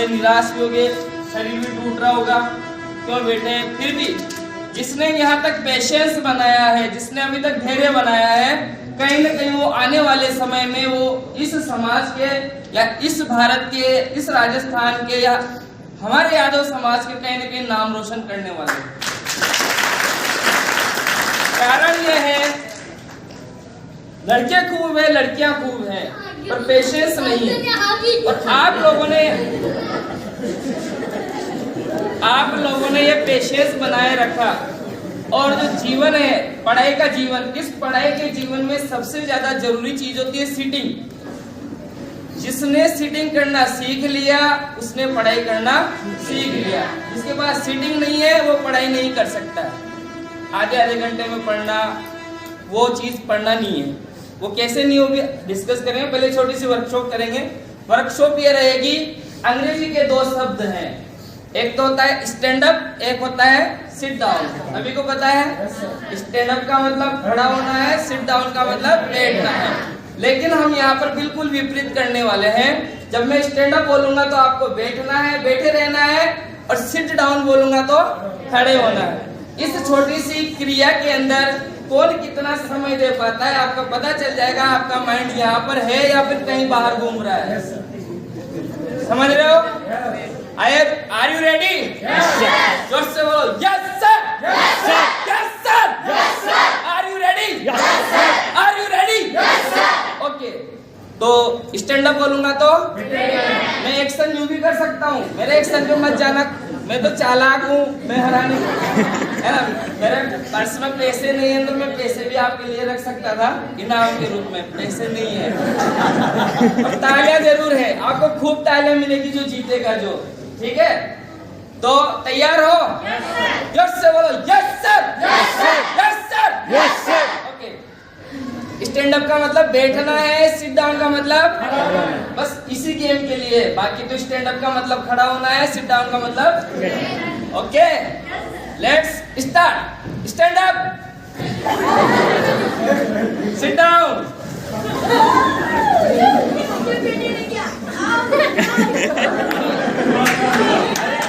थोड़े निराश भी हो गए, शरीर भी टूट रहा होगा, क्यों बेटे? फिर भी जिसने यहाँ तक पेशेंस बनाया है, जिसने अभी तक धैर्य बनाया है, कहीं ना कहीं वो आने वाले समय में वो इस समाज के या इस भारत के, इस राजस्थान के या हमारे यादव समाज के कहीं ना कहीं नाम रोशन करने वाले हैं। कारण यह है, लड़के खूब है, लड़कियां खूब है, पर पेशेंस नहीं है। और आप लोगों ने ये पेशेंस बनाए रखा। और जो जीवन है, पढ़ाई का जीवन, इस पढ़ाई के जीवन में सबसे ज्यादा जरूरी चीज होती है सीटिंग। जिसने सीटिंग करना सीख लिया उसने पढ़ाई करना सीख लिया। जिसके पास सीटिंग नहीं है वो पढ़ाई नहीं कर सकता। आधे घंटे में पढ़ना, वो चीज पढ़ना नहीं है। वो कैसे नहीं होगी डिस्कस करेंगे। पहले छोटी सी वर्कशॉप करेंगे। वर्कशॉप ये रहेगी, अंग्रेजी के 2 शब्द हैं, एक तो होता है स्टैंड अप, एक होता है सिट डाउन। अभी को पता है स्टैंड अप का मतलब खड़ा होना है, सिट डाउन का मतलब बैठना है। लेकिन हम यहाँ पर बिल्कुल विपरीत करने वाले हैं। जब मैं स्टैंड अप बोलूंगा तो आपको बैठना है, बैठे रहना है, और सिट डाउन बोलूंगा तो खड़े होना है। इस छोटी सी क्रिया के अंदर कौन कितना समय दे पाता है आपका पता चल जाएगा। आपका माइंड यहाँ पर है या फिर कहीं बाहर घूम रहा है। समझ रहे हो? Are you ready? जोर से बोलो yes sir, yes sir, yes sir, yes sir. Are you ready? Yes sir. Are you ready? Yes sir. Okay, तो स्टैंड अप बोलूंगा तो मैं एक्शन यू भी कर सकता हूँ। मेरे एक्शन पे मत जाना, मैं तो चालाक हूँ, मैं हराने है ना। मेरे पर्स में पैसे नहीं है तो मैं पैसे भी आपके लिए रख सकता था इनाम के रूप में। पैसे नहीं है, अब तालियां जरूर है। आपको खूब तालियां मिलेगी जो जीतेगा जो। ठीक है, तो तैयार हो? यस से बोलो yes sir, yes sir, yes sir, yes sir. Okay, stand up का मतलब बैठना है, सिट डाउन का मतलब बस इसी गेम के लिए। बाकी तो स्टैंड अप का मतलब खड़ा होना है, सिट डाउन का मतलब। Okay, let's start. Stand up, sit down.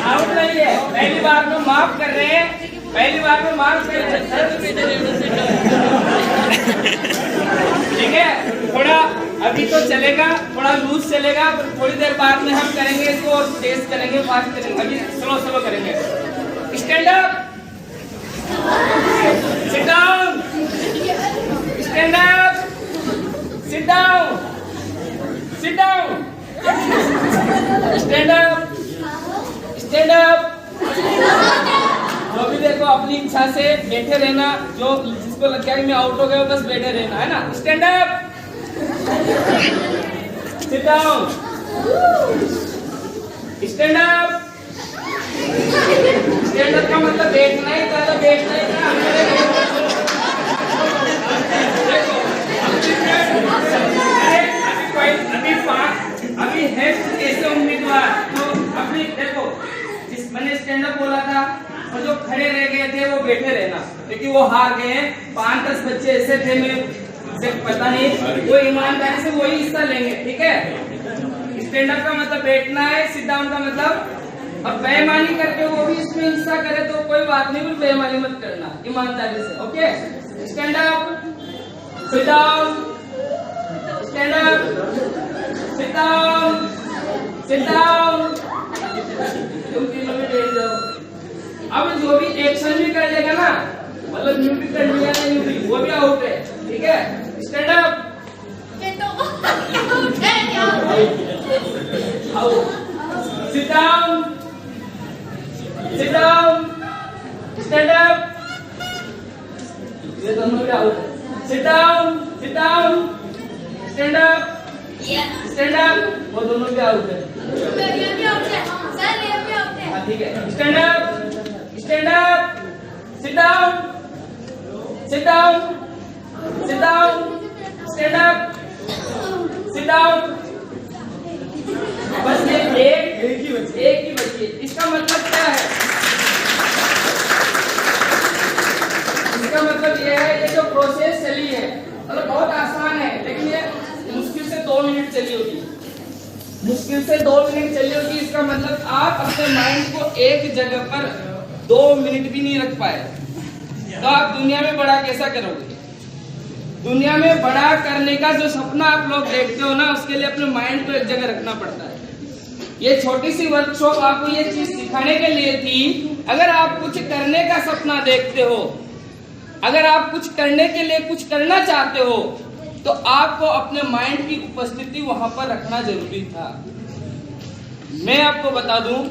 Out नहीं है, पहली बार में माफ कर रहे हैं, पहली बार में माफ कर रहे हैं। ठीक है, थोड़ा अभी तो चलेगा, थोड़ा लूज चलेगा, थोड़ी देर बाद में हम करेंगे इसको और तेज करेंगे, फास्ट करेंगे। अभी स्लो स्लो करेंगे। Stand up, sit down, stand up, sit down, sit down, stand up, stand up. जो भी देखो अपनी इच्छा से बैठे रहना, जो जिसको लगता है मैं आउट हो गया बस बैठे रहना है ना। Stand up, sit down, stand up. Stand up का मतलब बैठना ही था, बैठना ही था। अभी है ऐसे उम्मीदवार तो अभी देखो, जिस मैंने स्टैंड अप बोला था और जो खड़े रह गए थे वो बैठे रहना, क्योंकि वो हार गए हैं। 5-10 बच्चे ऐसे थे, मैं पता नहीं, वो ईमानदारी से वही हिस्सा लेंगे। ठीक है, स्टैंड अप का मतलब बैठना है, सिट डाउन का मतलब अब बेईमानी करके वो भी इसमें हिस्सा करे तो कोई बात नहीं, फिर बेईमानी मत करना, ईमानदारी से। Okay, stand up, sit down, stand up, sit down, sit down। तुम तीनों में बैठ जाओ। अब जो भी एक्शन भी कर लेगा ना, मतलब यू भी कर लिया ना, यू भी, वो भी आउट है। ठीक है, stand up, sit down, sit down, stand up। ये दोनों भी आउट है। sit down, sit down, stand up, stand up। वो दोनों भी आउट है। ठीक है, stand up, stand up, sit down, sit down, sit down, stand up, sit down। बस ये एक ही बची है। इसका मतलब क्या है? इसका मतलब ये है, ये जो प्रोसेस चली है मतलब बहुत आसान है, लेकिन ये मुश्किल से 2 मिनट चली होगी, मुश्किल से 2 मिनट चली होगी। इसका मतलब आप अपने माइंड को एक जगह पर 2 मिनट भी नहीं रख पाए तो आप दुनिया में बड़ा कैसा करोगे? दुनिया में बड़ा करने का जो सपना आप लोग देखते हो ना, उसके लिए अपने माइंड को एक जगह रखना पड़ता है। ये छोटी सी वर्कशॉप आपको ये चीज सिखाने के लिए थी। अगर आप कुछ करने का सपना देखते हो, अगर आप कुछ करने के लिए कुछ करना चाहते हो, तो आपको अपने माइंड की उपस्थिति वहां पर रखना जरूरी था। मैं आपको बता दूं,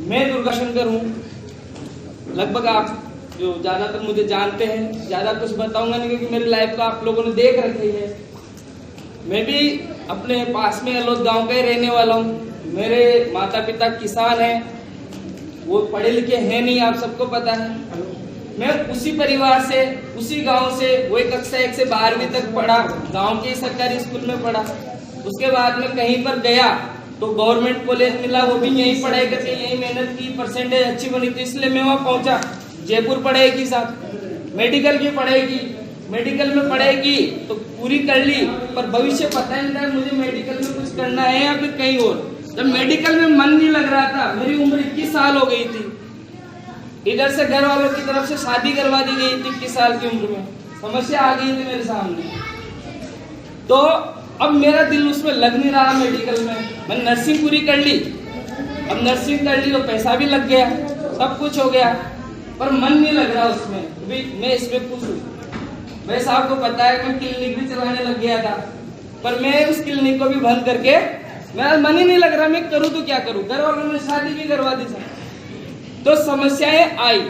मैं दुर्गा शंकर हूं। लगभग आप जो ज्यादातर मुझे जानते हैं, ज्यादा कुछ बताऊंगा नहीं क्योंकि मेरी लाइफ को आप लोगों ने देख रखी है। मैं भी अपने पास में अलोद गांव का ही रहने वाला हूँ। मेरे माता पिता किसान हैं, वो पढ़े लिखे हैं नहीं, आप सबको पता है। मैं उसी परिवार से, उसी गांव से, वही कक्षा 1 से 12वीं तक पढ़ा, गांव के सरकारी स्कूल में पढ़ा। उसके बाद में कहीं पर गया तो गवर्नमेंट कॉलेज मिला, वो भी यही पढ़ाई करके यही मेहनत की, परसेंटेज अच्छी बनी थी, इसलिए मैं वहाँ पहुंचा। जयपुर पढ़ाई की, साथ मेडिकल की पढ़ाई की, मेडिकल में पढ़ाई की तो पूरी कर ली, पर भविष्य पता नहीं था मुझे मेडिकल में कुछ करना है या फिर कहीं और। जब मेडिकल में मन नहीं लग रहा था, मेरी उम्र 21 साल हो गई थी, इधर से घर वालों की तरफ से शादी करवा दी गई थी 21 साल की उम्र में, समस्या आ गई थी मेरे सामने। तो अब मेरा दिल उसमें लग नहीं रहा मेडिकल में। मैंने नर्सिंग पूरी कर ली, अब नर्सिंग कर ली तो पैसा भी लग गया, सब कुछ हो गया, पर मन नहीं लग रहा उसमें। मैं इसमें खुश हूँ। वैसे आपको पता है मैं क्लिनिक भी चलाने लग गया था, पर मैं उस क्लिनिक को भी बंद करके, मेरा मन ही नहीं लग रहा, मैं करूँ तो क्या करूँ। घर वालों ने शादी भी करवा दी थी, तो समस्याएं आई,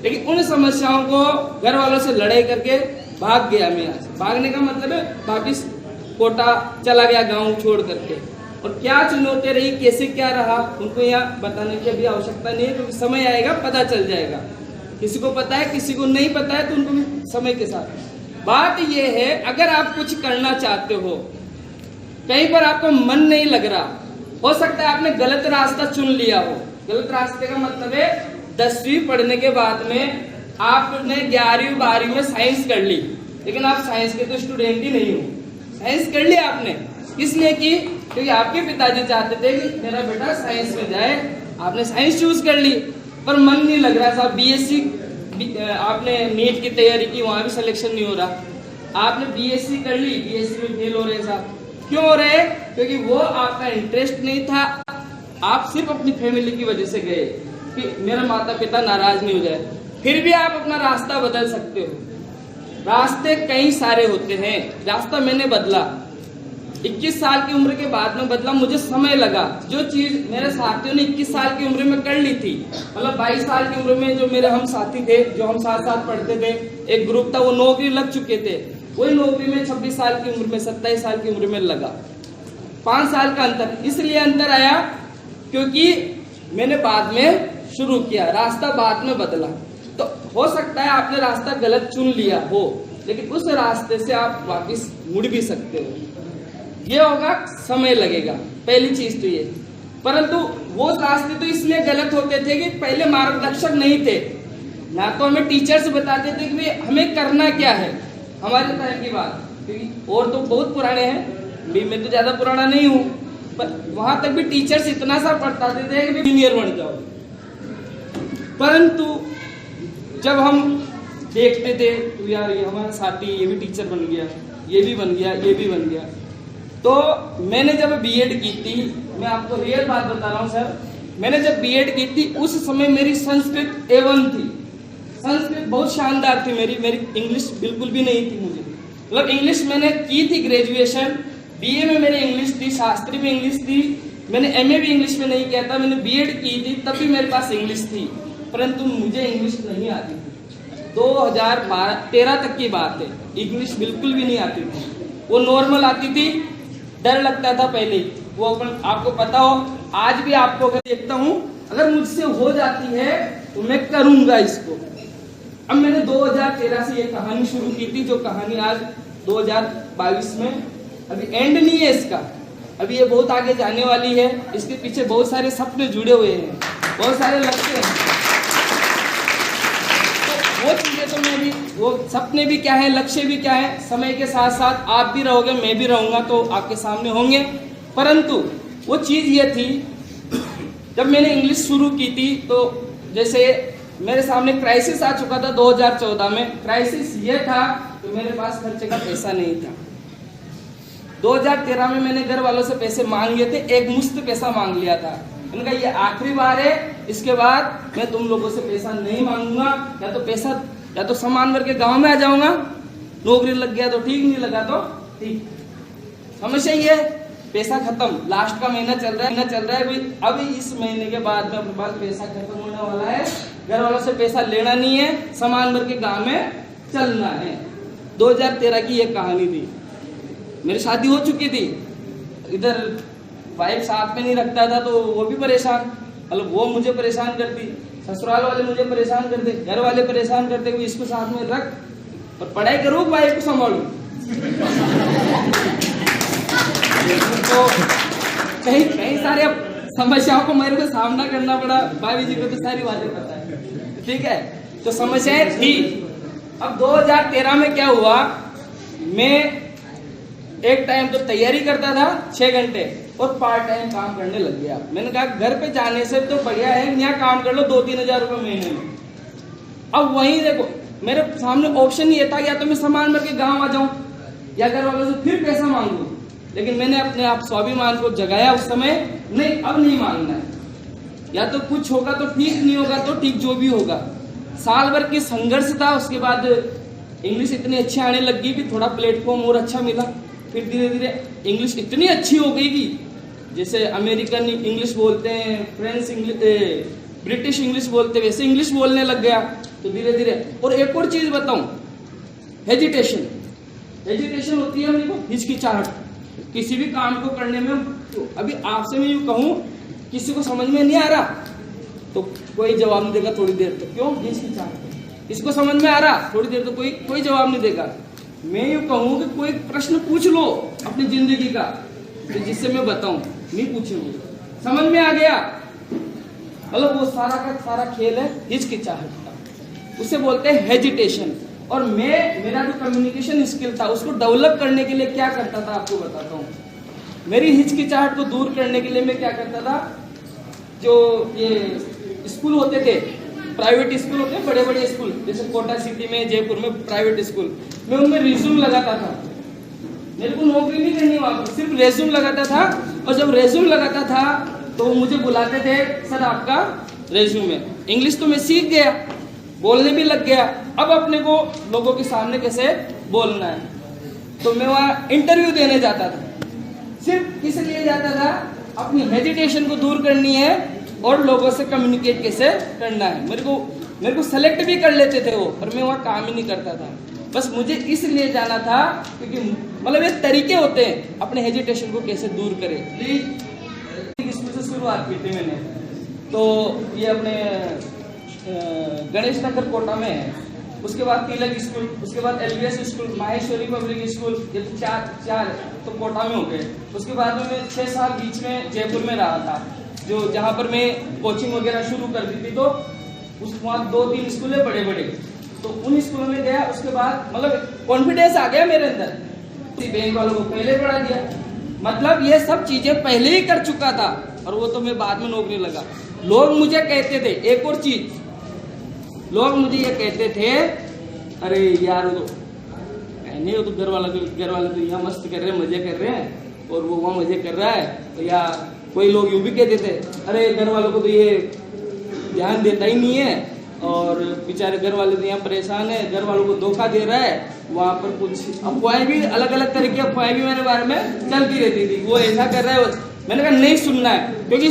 लेकिन उन समस्याओं को घर वालों से लड़ाई करके भाग गया मैं। आज भागने का मतलब है वापिस कोटा चला गया, गांव छोड़ करके। और क्या चुनौती रही, कैसे क्या रहा, उनको यहाँ बताने की अभी आवश्यकता नहीं है, क्योंकि समय आएगा पता चल जाएगा। किसी को पता है, किसी को नहीं पता है, तो उनको भी समय के साथ। बात ये है, अगर आप कुछ करना चाहते हो, कहीं पर आपको मन नहीं लग रहा, हो सकता है आपने गलत रास्ता चुन लिया हो। गलत रास्ते का मतलब है 10वीं पढ़ने के बाद में आपने 11वीं 12वीं में साइंस कर ली, लेकिन आप साइंस के तो स्टूडेंट ही नहीं हो। साइंस कर लिया आपने, इसलिए कि क्योंकि आपके पिताजी चाहते थे कि मेरा बेटा साइंस में जाए, आपने साइंस चूज कर ली, पर मन नहीं लग रहा साहब। बीएससी आपने नीट की तैयारी की, वहां भी सिलेक्शन नहीं हो रहा। आपने बीएससी कर ली, बीएससी में फेल हो रहे साहब। क्यों हो रहे? क्योंकि वो आपका इंटरेस्ट नहीं था, आप सिर्फ अपनी फैमिली की वजह से गए कि मेरा माता पिता नाराज नहीं हो जाए। फिर भी आप अपना रास्ता बदल सकते हो। रास्ते कई सारे होते हैं, रास्ता मैंने बदला 21 साल की उम्र के बाद में बदला। मुझे समय लगा, जो चीज मेरे साथियों ने 21 साल की उम्र में कर ली थी, मतलब 22 साल की उम्र में जो मेरे हम साथी थे, जो हम साथ साथ पढ़ते थे, एक ग्रुप था, वो नौकरी लग चुके थे, वही नौकरी में 26 साल की उम्र में, 27 साल की उम्र में लगा। 5 साल का अंतर, इसलिए अंतर आया क्योंकि मैंने बाद में शुरू किया, रास्ता बाद में बदला। तो हो सकता है आपने रास्ता गलत चुन लिया हो, लेकिन उस रास्ते से आप वापस मुड़ भी सकते हो। ये होगा, समय लगेगा, पहली चीज तो ये। परंतु वो रास्ते तो इसलिए गलत होते थे कि पहले मार्गदर्शक नहीं थे, ना तो हमें टीचर्स बताते थे कि हमें करना क्या है। हमारे टाइम की बात, क्योंकि और तो बहुत पुराने हैं, मैं तो ज्यादा पुराना नहीं हूँ, पर वहां तक भी टीचर्स इतना सा पढ़ाते थे कि इंजीनियर बन जाओ। परंतु जब हम देखते थे तो यार ये हमारा साथी, ये भी टीचर बन गया, ये भी बन गया, ये भी बन गया। तो मैंने जब बीएड की थी, मैं आपको रियल बात बता रहा हूँ सर, मैंने जब बीएड की थी उस समय मेरी संस्कृत A1 थी, संस्कृत बहुत शानदार थी मेरी इंग्लिश बिल्कुल भी नहीं थी मुझे, मतलब इंग्लिश मैंने की थी ग्रेजुएशन, बीए में मेरी इंग्लिश थी, शास्त्री में इंग्लिश थी, मैंने एमए भी इंग्लिश में नहीं किया था, मैंने बीएड की थी तब भी मेरे पास इंग्लिश थी, परंतु मुझे इंग्लिश नहीं आती थी। 2013 तक की बात है, इंग्लिश बिल्कुल भी नहीं आती थी, वो नॉर्मल आती थी, डर लगता था पहले, वो अपन आपको पता हो। आज भी आपको अगर देखता हूँ, अगर मुझसे हो जाती है तो मैं करूंगा इसको। अब मैंने 2013 से ये कहानी शुरू की थी, जो कहानी आज 2022 में अभी एंड नहीं है इसका, अभी ये बहुत आगे जाने वाली है। इसके पीछे बहुत सारे सपने जुड़े हुए हैं, बहुत सारे लक्ष्य हैं। तो वो चीजें तो मैं भी, वो सपने भी क्या है, लक्ष्य भी क्या है, समय के साथ साथ आप भी रहोगे, मैं भी रहूंगा, तो आपके सामने होंगे। परंतु वो चीज ये थी जब मैंने इंग्लिश शुरू की थी तो जैसे मेरे सामने क्राइसिस आ चुका था 2014 में। क्राइसिस ये था कि मेरे पास खर्चे का पैसा नहीं था। 2013 में मैंने घर वालों से पैसे मांग लिए थे, एक मुश्त पैसा मांग लिया था। मैंने कहा ये आखिरी बार है, इसके बाद मैं तुम लोगों से पैसा नहीं मांगूंगा, या तो सामान भर के गाँव में आ जाऊंगा, नौकरी लग गया तो ठीक, नहीं लगा तो ठीक। समस्या ये पैसा खत्म, लास्ट का महीना चल रहा है, अभी इस महीने के बाद में अपने पास पैसा खत्म होने वाला है, घर वालों से पैसा लेना नहीं है, सामान भर के गांव में चलना है। 2013 की ये कहानी थी। मेरी शादी हो चुकी थी, इधर वाइफ साथ में नहीं रखता था तो वो भी परेशान, मतलब वो मुझे परेशान करती, ससुराल वाले मुझे परेशान करते, घर वाले परेशान करते कि इसको साथ में रख और पढ़ाई करूँ, वाइफ को संभालू। तो कई सारे समस्याओं को मेरे को सामना करना पड़ा। भाभी जी को तो सारी बातें पता है, ठीक है। तो समस्याएं थी। अब 2013 में क्या हुआ, मैं एक टाइम तो तैयारी करता था 6 घंटे और पार्ट टाइम काम करने लग गया। मैंने कहा घर पे जाने से तो बढ़िया है यहाँ काम कर लो 2-3 हजार रुपये महीने में। अब वहीं देखो मेरे सामने ऑप्शन ये था, या तो मैं सामान भर के गाँव आ जाऊं या घर वालों से फिर पैसा मांगू। लेकिन मैंने अपने आप स्वाभिमान को जगाया उस समय, नहीं अब नहीं मांगना है, या तो कुछ होगा तो ठीक, नहीं होगा तो ठीक, जो भी होगा। साल भर की संघर्ष था। उसके बाद इंग्लिश इतनी अच्छी आने लगी कि थोड़ा प्लेटफॉर्म और अच्छा मिला। फिर धीरे धीरे इंग्लिश इतनी अच्छी हो गई कि जैसे अमेरिकन इंग्लिश बोलते हैं, फ्रेंच इंग्लिश, ब्रिटिश इंग्लिश बोलते, वैसे इंग्लिश बोलने लग गया। तो धीरे धीरे, और एक और चीज बताऊं, हेजिटेशन होती है हमको, हिचकिचाहट किसी भी काम को करने में। तो अभी आपसे मैं यूं कहूं, किसी को समझ में नहीं आ रहा तो कोई जवाब नहीं देगा थोड़ी देर तक, क्यों, हिचकिचाहट। किसको समझ में आ रहा, थोड़ी देर तो कोई जवाब नहीं देगा। मैं यूं कहूं कि कोई प्रश्न पूछ लो अपनी जिंदगी का, तो जिससे मैं बताऊं, नहीं पूछूंगी, समझ में आ गया, मतलब वो सारा का सारा खेल है हिचकिचाहट का, उसे बोलते हैं हेजिटेशन। और मेरा जो कम्युनिकेशन स्किल था उसको डेवलप करने के लिए क्या करता था आपको बताता हूँ। मेरी हिचकिचाहट को दूर करने के लिए मैं क्या करता था, जो ये स्कूल होते थे, प्राइवेट स्कूल होते हैं, बड़े बड़े स्कूल, जैसे कोटा सिटी में, जयपुर में प्राइवेट स्कूल, मैं उनमें रिज्यूम लगाता था। मेरे को नौकरी नहीं करनी वहां पर, सिर्फ रेज्यूम लगाता था। और जब रेज्यूम लगाता था तो मुझे बुलाते थे, सर आपका रेज्यूम है। इंग्लिश तो मैं सीख गया, बोलने भी लग गया। अब अपने को लोगों के सामने कैसे बोलना है, तो मैं वहाँ इंटरव्यू देने जाता था। सिर्फ किस लिए जाता था, अपनी हेजिटेशन को दूर करनी है और लोगों से कम्युनिकेट कैसे करना है। मेरे को सेलेक्ट भी कर लेते थे वो, पर मैं वहाँ काम ही नहीं करता था। बस मुझे इसलिए जाना था क्योंकि मतलब ये तरीके होते हैं अपने हेजिटेशन को कैसे दूर करें। स्कूल से शुरुआत की थी मैंने, तो ये अपने गणेश नगर कोटा में है, उसके बाद तिलक स्कूल, उसके बाद LBS school, Maheshwari public school, ये तो चार तो कोटा में हो गए। उसके बाद में मैं 6 साल बीच में जयपुर में रहा था, जो जहाँ पर मैं कोचिंग वगैरह शुरू कर दी थी। तो उस वहाँ 2-3 स्कूल है बड़े बड़े, तो उन स्कूलों में गया। उसके बाद मतलब कॉन्फिडेंस आ गया मेरे अंदर, बैंक वालों को पहले पढ़ा दिया, मतलब ये सब चीजें पहले ही कर चुका था। और वो तो मैं बाद में नौकरी लगा। लोग मुझे कहते थे एक और चीज, लोग मुझे ये कहते थे, अरे यार वो तो घर वाले तो यहाँ मस्त कर रहे हैं, मजे कर रहे हैं, और वो वहाँ मजे कर रहा है। तो या कोई लोग यूं भी कहते थे, अरे घर वालों को तो ये ध्यान देता ही नहीं है, और बेचारे घर वाले तो यहाँ परेशान है, घर वालों को धोखा दे रहा है। वहाँ पर कुछ अफवाहें भी, अलग अलग तरह की अफवाहें भी मेरे बारे में चलती रहती थी, वो ऐसा कर रहा है। मैंने कहा नहीं सुनना है, क्योंकि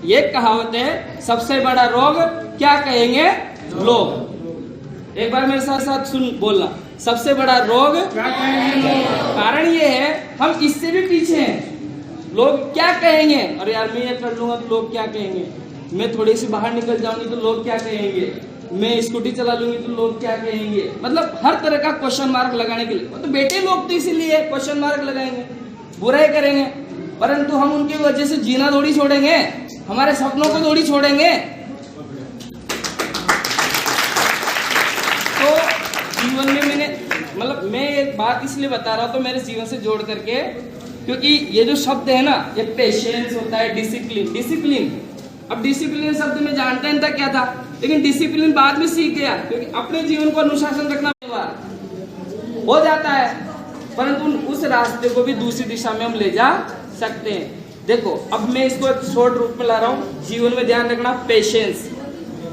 ये कहावत है, सबसे बड़ा रोग क्या कहेंगे लोग। एक बार मेरे साथ साथ सुन बोलना, सबसे बड़ा रोग क्या कहेंगे लोग। कारण ये है हम इससे भी पीछे हैं, लोग क्या कहेंगे, अरे यार मैं ये कर लूंगा तो लोग क्या कहेंगे, मैं थोड़ी सी बाहर निकल जाऊंगी तो लोग क्या कहेंगे, मैं स्कूटी चला लूंगी तो लोग क्या कहेंगे। मतलब हर तरह का क्वेश्चन मार्क लगाने के लिए, तो बेटे लोग तो इसीलिए क्वेश्चन मार्क लगाएंगे, बुराई करेंगे, परंतु हम उनकी वजह से जीना थोड़ी छोड़ेंगे, हमारे सपनों को थोड़ी छोड़ेंगे। तो जीवन में मैंने मतलब मैं एक बात इसलिए बता रहा हूं तो मेरे जीवन से जोड़ करके, क्योंकि ये जो शब्द है ना, ये पेशेंस होता है, डिसिप्लिन। अब डिसिप्लिन शब्द में जानता नहीं था क्या था, लेकिन डिसिप्लिन बाद में सीख गया, क्योंकि अपने जीवन को अनुशासन रखना हो जाता है, परंतु उस रास्ते को भी दूसरी दिशा में हम ले जा सकते हैं। देखो अब मैं इसको एक शॉर्ट रूप में ला रहा हूँ। जीवन में ध्यान रखना पेशेंस,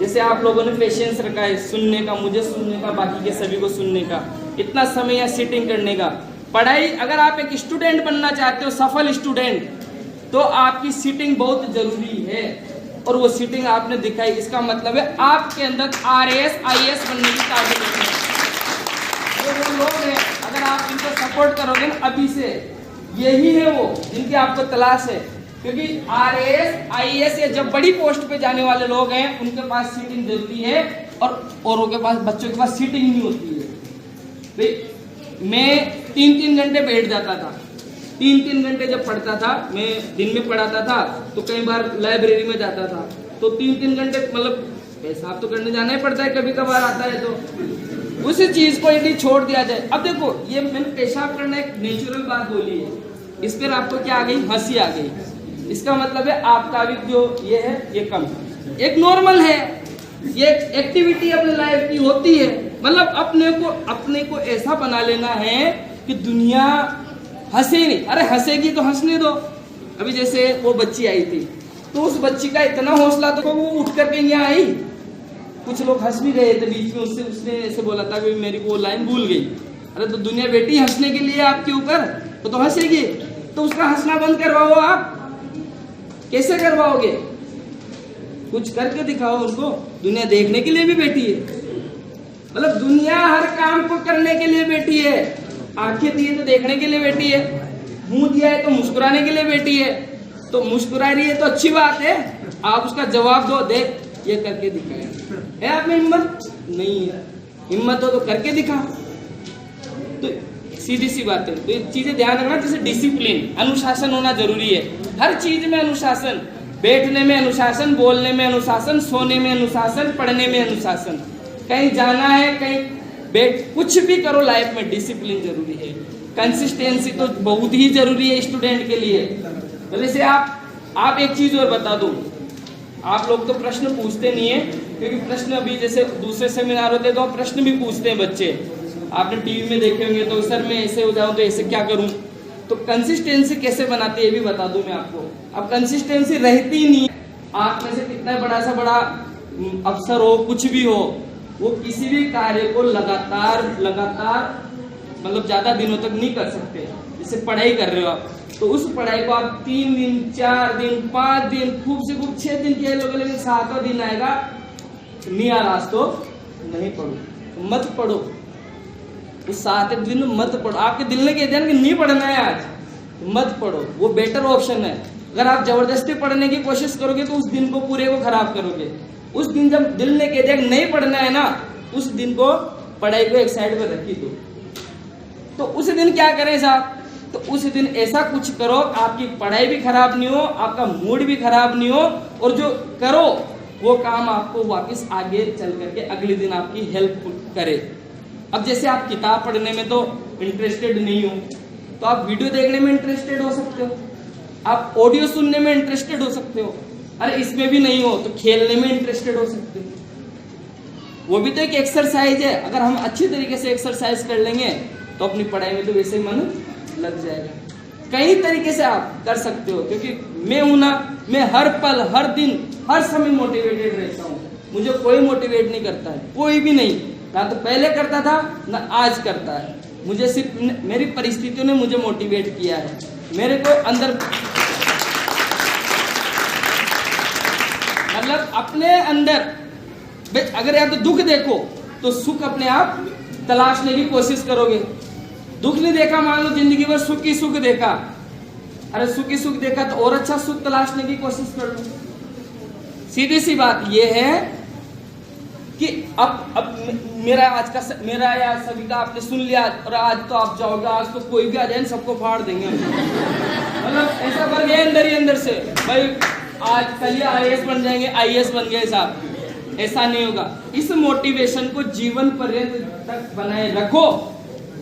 जैसे आप लोगों ने पेशेंस रखा है सुनने का, मुझे सुनने का, बाकी के सभी को सुनने का, इतना समय या सिटिंग करने का। पढ़ाई, अगर आप एक स्टूडेंट बनना चाहते हो, सफल स्टूडेंट, तो आपकी सिटिंग बहुत जरूरी है, और वो सिटिंग आपने दिखाई। इसका मतलब है आपके अंदर RAS IAS बनने की काबिलियत है। जो लोग हैं, अगर आप इनको सपोर्ट करोगे ना अभी से, यही है वो जिनकी आपको तलाश है, क्योंकि RAS IAS या जब बड़ी पोस्ट पे जाने वाले लोग हैं, उनके पास सीटिंग जरूरी है, और औरों के पास, बच्चों के पास सीटिंग नहीं होती है। मैं 3-3 घंटे बैठ जाता था, 3-3 घंटे जब पढ़ता था, मैं दिन में पढ़ाता था, तो कई बार लाइब्रेरी में जाता था, तो 3-3 घंटे, मतलब पेशाब तो करने जाना ही पड़ता है, कभी कभार आता है, तो उसी चीज को यदि छोड़ दिया जाए। अब देखो, ये मैंने पेशाब करना एक नेचुरल बात बोली है, इस पर आपको क्या आ गई, हंसी आ गई। इसका मतलब है आपका भी जो ये है, ये कम, एक नॉर्मल है, ये एक्टिविटी अपने लाइफ की होती है। मतलब अपने को ऐसा बना लेना है कि दुनिया हंसे नहीं, अरे हंसेगी तो हंसने दो। अभी जैसे वो बच्ची आई थी, तो उस बच्ची का इतना हौसला, तो वो उठ करके यहाँ आई, कुछ लोग हंस भी गए थे बीच में, उसने ऐसे बोला था कि मेरी को लाइन भूल गई। अरे तो दुनिया बेटी हंसने के लिए आपके ऊपर, तो हंसेगी, तो उसका हंसना बंद करवाओ। आप कैसे करवाओगे? कुछ करके दिखाओ उनको, दुनिया देखने के लिए भी बैठी है। मतलब दुनिया हर काम को करने के लिए बैठी है। आंखें दी है तो देखने के लिए बैठी है, मुंह दिया है तो मुस्कुराने के लिए बैठी है, तो मुस्कुरा रही है तो अच्छी बात है, आप उसका जवाब दो, देख ये करके दिखाया है। आप में हिम्मत नहीं है, हिम्मत हो तो करके दिखा। तो सीधी सी बात है, तो ये चीजें ध्यान रखना। जैसे डिसिप्लिन, अनुशासन होना जरूरी है, हर चीज में अनुशासन, बैठने में अनुशासन, बोलने में अनुशासन, सोने में अनुशासन, पढ़ने में अनुशासन, कहीं जाना है, कहीं कुछ भी करो लाइफ में डिसिप्लिन जरूरी है। कंसिस्टेंसी तो बहुत ही जरूरी है स्टूडेंट के लिए। तो जैसे आप एक चीज और बता दूं, आप लोग तो प्रश्न पूछते नहीं है, क्योंकि प्रश्न अभी जैसे दूसरे सेमिनार होते हैं तो प्रश्न भी पूछते हैं बच्चे, आपने टीवी में देखे होंगे, तो सर मैं ऐसे हो जाऊं तो ऐसे क्या करूं। तो कंसिस्टेंसी कैसे बनाते हैं ये भी बता दूं मैं आपको। अब कंसिस्टेंसी रहती ही नहीं, आप में से कितना बड़ा सा बड़ा अफसर हो, कुछ भी हो, वो किसी भी कार्य को लगातार मतलब ज्यादा दिनों तक नहीं कर सकते। जैसे पढ़ाई कर रहे हो आप, तो उस पढ़ाई को आप 3 दिन, 4 दिन, 5 दिन, खूब से खूब 6 दिन किए लोगे, लेकिन 7वां दिन आएगा नहीं आ रहा तो नहीं पढ़ो, तो मत पढ़ो उस 7वें दिन मत पढ़ो। आपके दिल ने कह दिया कि नहीं पढ़ना है आज, तो मत पढ़ो, वो बेटर ऑप्शन है। अगर आप जबरदस्ती पढ़ने की कोशिश करोगे तो उस दिन को पूरे को खराब करोगे। उस दिन जब दिल ने कह दिया कि नहीं पढ़ना है ना, उस दिन को, पढ़ाई को एक साइड पर रखी दो। तो उस दिन क्या करें साहब, तो उस दिन ऐसा कुछ करो आपकी पढ़ाई भी खराब नहीं हो, आपका मूड भी खराब नहीं हो, और जो करो वो काम आपको वापस आगे चल करके अगले दिन आपकी हेल्प करे। अब जैसे आप किताब पढ़ने में तो इंटरेस्टेड नहीं हो, तो आप वीडियो देखने में इंटरेस्टेड हो सकते हो, आप ऑडियो सुनने में इंटरेस्टेड हो सकते हो। अरे इसमें भी नहीं हो तो खेलने में इंटरेस्टेड हो सकते हो, वो भी तो एक एक्सरसाइज है। अगर हम अच्छी तरीके से एक्सरसाइज कर लेंगे तो अपनी पढ़ाई में तो वैसे ही मन लग जाएगा। कई तरीके से आप कर सकते हो, क्योंकि मैं हूं ना, मैं हर पल, हर दिन, हर समय मोटिवेटेड रहता हूँ। मुझे कोई मोटिवेट नहीं करता है, कोई भी नहीं, ना तो पहले करता था ना आज करता है। मुझे सिर्फ मेरी परिस्थितियों ने मुझे मोटिवेट किया है। मेरे को अंदर मतलब अपने अंदर, अगर या तो दुख देखो तो सुख अपने आप तलाशने की कोशिश करोगे। दुख नहीं देखा, मान लो जिंदगी भर सुख ही सुख देखा, अरे सुख ही सुख देखा तो और अच्छा सुख तलाशने की कोशिश कर लो। सीधी सी बात यह है कि अब मेरा या सभी का आपने सुन लिया, और आज तो आप जाओगे, आज तो कोई भी आ जाए सबको फाड़ देंगे मतलब ऐसा कर गए अंदर ही अंदर से, भाई आज कल ही IAS बन जाएंगे, IAS बन गए साहब, ऐसा नहीं होगा। इस मोटिवेशन को जीवन पर्यंत तक बनाए रखो,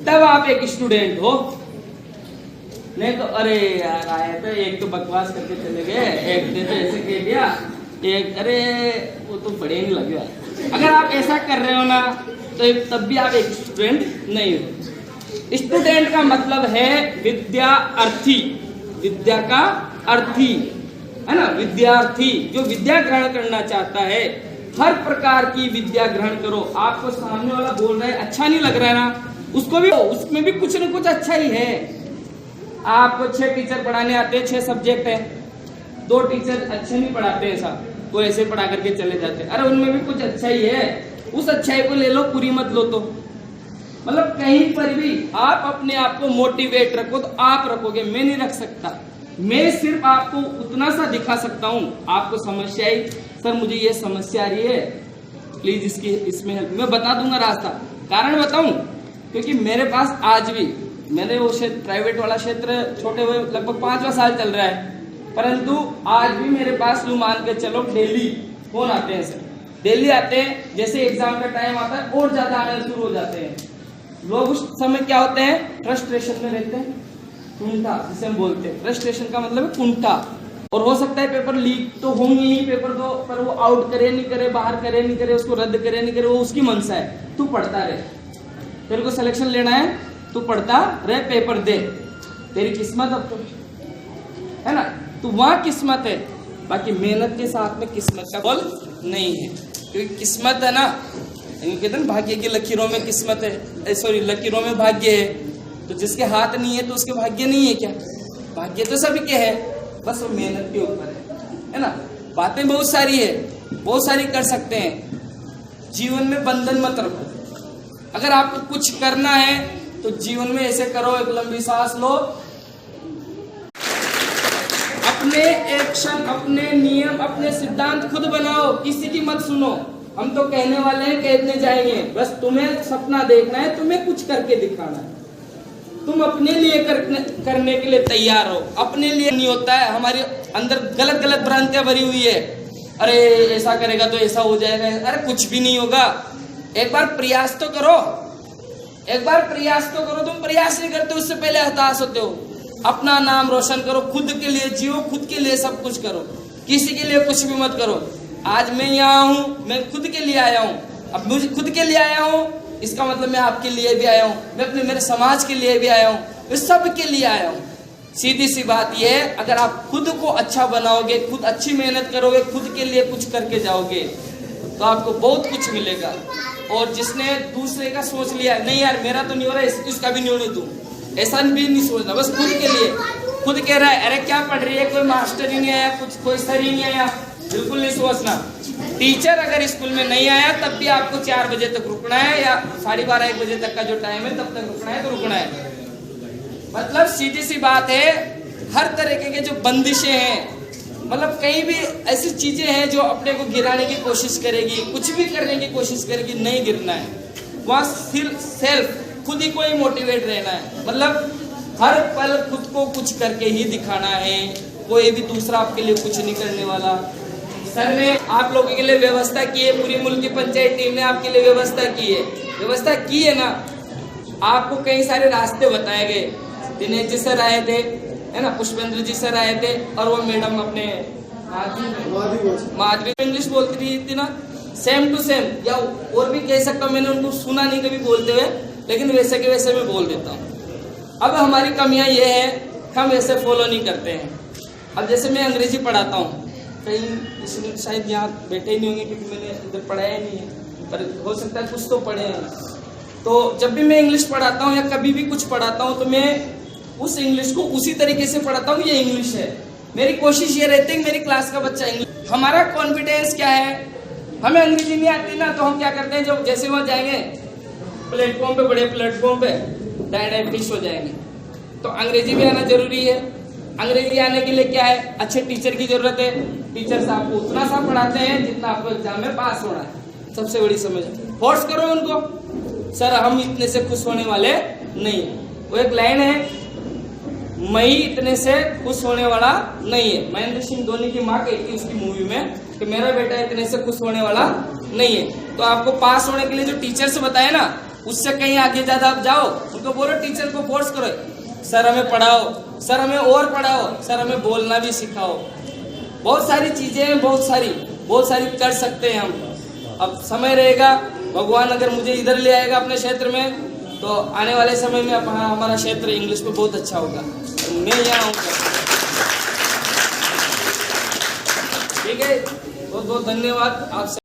तब आप एक स्टूडेंट हो। नहीं तो अरे यार आए तो एक तो बकवास करके चले गए, एक ने तो ऐसे कह दिया, एक अरे वो तो बड़े नहीं लगेगा। अगर आप ऐसा कर रहे हो ना तो तब भी आप एक स्टूडेंट नहीं हो। स्टूडेंट का मतलब है विद्यार्थी, विद्या का अर्थी है ना, विद्यार्थी जो विद्या ग्रहण करना चाहता है। हर प्रकार की विद्या ग्रहण करो। आपको सामने वाला बोल रहा है अच्छा नहीं लग रहा है ना, उसको भी उसमें भी कुछ न कुछ अच्छा ही है। आपको 6 टीचर पढ़ाने आते हैं, 6 सब्जेक्ट है, 2 टीचर अच्छे नहीं पढ़ाते हैं साहब, वो ऐसे पढ़ा करके चले जाते हैं। अरे उनमें भी कुछ अच्छा ही है, उस अच्छाई को ले लो, पूरी मत लो। तो मतलब कहीं पर भी आप अपने आप को मोटिवेट रखो तो आप रखोगे, मैं नहीं रख सकता। मैं सिर्फ आपको उतना सा दिखा सकता हूँ। आपको समस्या आई, सर मुझे ये समस्या आ रही है, प्लीज इसमें हेल्प, मैं बता दूंगा रास्ता। कारण बताऊं, क्योंकि मेरे पास आज भी, मैंने वो क्षेत्र प्राइवेट वाला क्षेत्र छोटे हुए लगभग 5वां साल चल रहा है, परंतु आज भी मेरे पास यूं मान के चलो डेली फोन आते हैं सर, डेली आते हैं। जैसे एग्जाम का टाइम आता है और ज्यादा आने शुरू हो जाते हैं लोग। उस समय क्या होते हैं, फ्रस्ट्रेशन में रहते हैं, कुंठा जिसे हम बोलते हैं। फ्रस्ट्रेशन का मतलब है कुंठा। और हो सकता है पेपर लीक तो होंगे ही, पेपर तो, पर वो आउट करे नहीं करे, बाहर करे नहीं करे, उसको रद्द करे नहीं करे, वो उसकी मनसा है। तू पढ़ता रहे, तेरे को सिलेक्शन लेना है, तू पढ़ता रहे, पेपर दे, तेरी किस्मत अब तो है ना, तू वहां किस्मत है। बाकी मेहनत के साथ में किस्मत का बल नहीं है, क्योंकि किस्मत है ना, कहते हैं भाग्य की लकीरों में किस्मत है, सॉरी लकीरों में भाग्य है। तो जिसके हाथ नहीं है तो उसके भाग्य नहीं है क्या? भाग्य तो सभी के है, बस वो मेहनत के ऊपर है ना। बातें बहुत सारी है, बहुत सारी कर सकते हैं। जीवन में बंधन मत रखो। अगर आपको कुछ करना है तो जीवन में ऐसे करो, एक लंबी सांस लो, अपने एक्शन, अपने नियम, अपने सिद्धांत खुद बनाओ, किसी की मत सुनो। हम तो कहने वाले हैं, कहने जाएंगे, बस तुम्हें सपना देखना है, तुम्हें कुछ करके दिखाना है। तुम अपने लिए करने के लिए तैयार हो, अपने लिए नहीं होता है। हमारे अंदर गलत गलत भ्रांतियां भरी हुई है, अरे ऐसा करेगा तो ऐसा हो जाएगा, अरे कुछ भी नहीं होगा। एक बार प्रयास तो करो, एक बार प्रयास तो करो। तुम प्रयास नहीं करते, उससे पहले हताश होते हो। अपना नाम रोशन करो, खुद के लिए जियो, खुद के लिए सब कुछ करो, किसी के लिए कुछ भी मत करो। आज मैं यहाँ हूँ, मैं खुद के लिए आया हूँ। अब मुझे खुद के लिए आया हूँ, इसका मतलब मैं आपके लिए भी आया हूँ, मैं अपने मेरे समाज के लिए भी आया हूँ, मैं सब के लिए आया हूँ। सीधी सी बात यह है, अगर आप खुद को अच्छा बनाओगे, खुद अच्छी मेहनत करोगे, खुद के लिए कुछ करके जाओगे तो आपको बहुत कुछ मिलेगा। और जिसने दूसरे का सोच लिया, नहीं यार मेरा तो नहीं हो रहा, इसका भी नहीं होने दूं, ऐसा भी नहीं सोचना। बस खुद के लिए, खुद कह रहा है अरे क्या पढ़ रही है, कोई मास्टर ही नहीं आया, कुछ कोई सर ही नहीं आया, बिल्कुल नहीं सोचना। टीचर अगर स्कूल में नहीं आया तब भी आपको 4 बजे तक रुकना है, या 12:30 1 बजे तक का जो टाइम है तब तक रुकना है तो रुकना है। मतलब सीधी सी बात है, हर तरीके के जो बंदिशें हैं, मतलब कहीं भी ऐसी चीजें हैं जो अपने को गिराने की कोशिश करेगी, कुछ भी करने की कोशिश करेगी, नहीं गिरना है। वहाँ सेल्फ खुद ही को ही मोटिवेट रहना है। मतलब हर पल खुद को कुछ करके ही दिखाना है, कोई भी दूसरा आपके लिए कुछ नहीं करने वाला। सर ने आप लोगों के लिए व्यवस्था की है, पूरी मुल्क की पंचायत टीम ने आपके लिए व्यवस्था की है। व्यवस्था की है ना, आपको कई सारे रास्ते बताए गए। दिनेश जी सर आए थे, है ना, पुष्पेंद्र जी सर आए थे, और वो मैडम अपने माधवी इंग्लिश बोलती थी ना, सेम टू सेम, या और भी कह सकता हूँ, मैंने उनको सुना नहीं कभी बोलते हुए, लेकिन वैसे के वैसे मैं बोल देता हूँ। अब हमारी कमियां ये है, हम ऐसे फॉलो नहीं करते हैं। अब जैसे मैं अंग्रेजी पढ़ाता हूँ, कहीं शायद यहाँ बैठे ही नहीं होंगे क्योंकि मैंने इधर पढ़ाया ही नहीं है, पर हो सकता है कुछ तो पढ़े हैं। तो जब भी मैं इंग्लिश पढ़ाता हूँ या कभी भी कुछ पढ़ाता हूँ तो मैं उस इंग्लिश को उसी तरीके से पढ़ाता हूँ, ये इंग्लिश है। मेरी कोशिश ये रहती है कि मेरी क्लास का बच्चा इंग्लिश। हमारा कॉन्फिडेंस क्या है, हमें अंग्रेजी नहीं आती ना, तो हम क्या करते हैं, जब जैसे वहाँ जाएंगे प्लेटफॉर्म पे, बड़े प्लेटफॉर्म पे डायरेक्ट फिश हो जाएंगे। तो अंग्रेजी भी आना जरूरी है। अंग्रेजी आने के लिए क्या है, अच्छे टीचर की जरूरत है। टीचर्स आपको उतना सा पढ़ाते हैं जितना आपको एग्जाम में पास होना है, सबसे बड़ी समझ। फोर्स करो उनको, सर हम इतने से खुश होने वाले नहीं। वो एक लाइन है, मई इतने से खुश होने वाला नहीं है। महेंद्र सिंह धोनी की माँ कहती है उसकी मूवी में कि मेरा बेटा इतने से खुश होने वाला नहीं है। तो आपको पास होने के लिए जो टीचर से बताए ना, उससे कहीं आगे ज्यादा आप जाओ, उनको बोलो, टीचर को फोर्स करो, सर हमें पढ़ाओ, सर हमें और पढ़ाओ, सर हमें बोलना भी सिखाओ। बहुत सारी चीजें हैं, बहुत सारी। बहुत सारी कर सकते हैं हम। अब समय रहेगा, भगवान अगर मुझे इधर ले आएगा अपने क्षेत्र में, तो आने वाले समय में हमारा क्षेत्र इंग्लिश में बहुत अच्छा होगा। मैं यहाँ आऊँगा। ठीक है, बहुत बहुत धन्यवाद आपसे।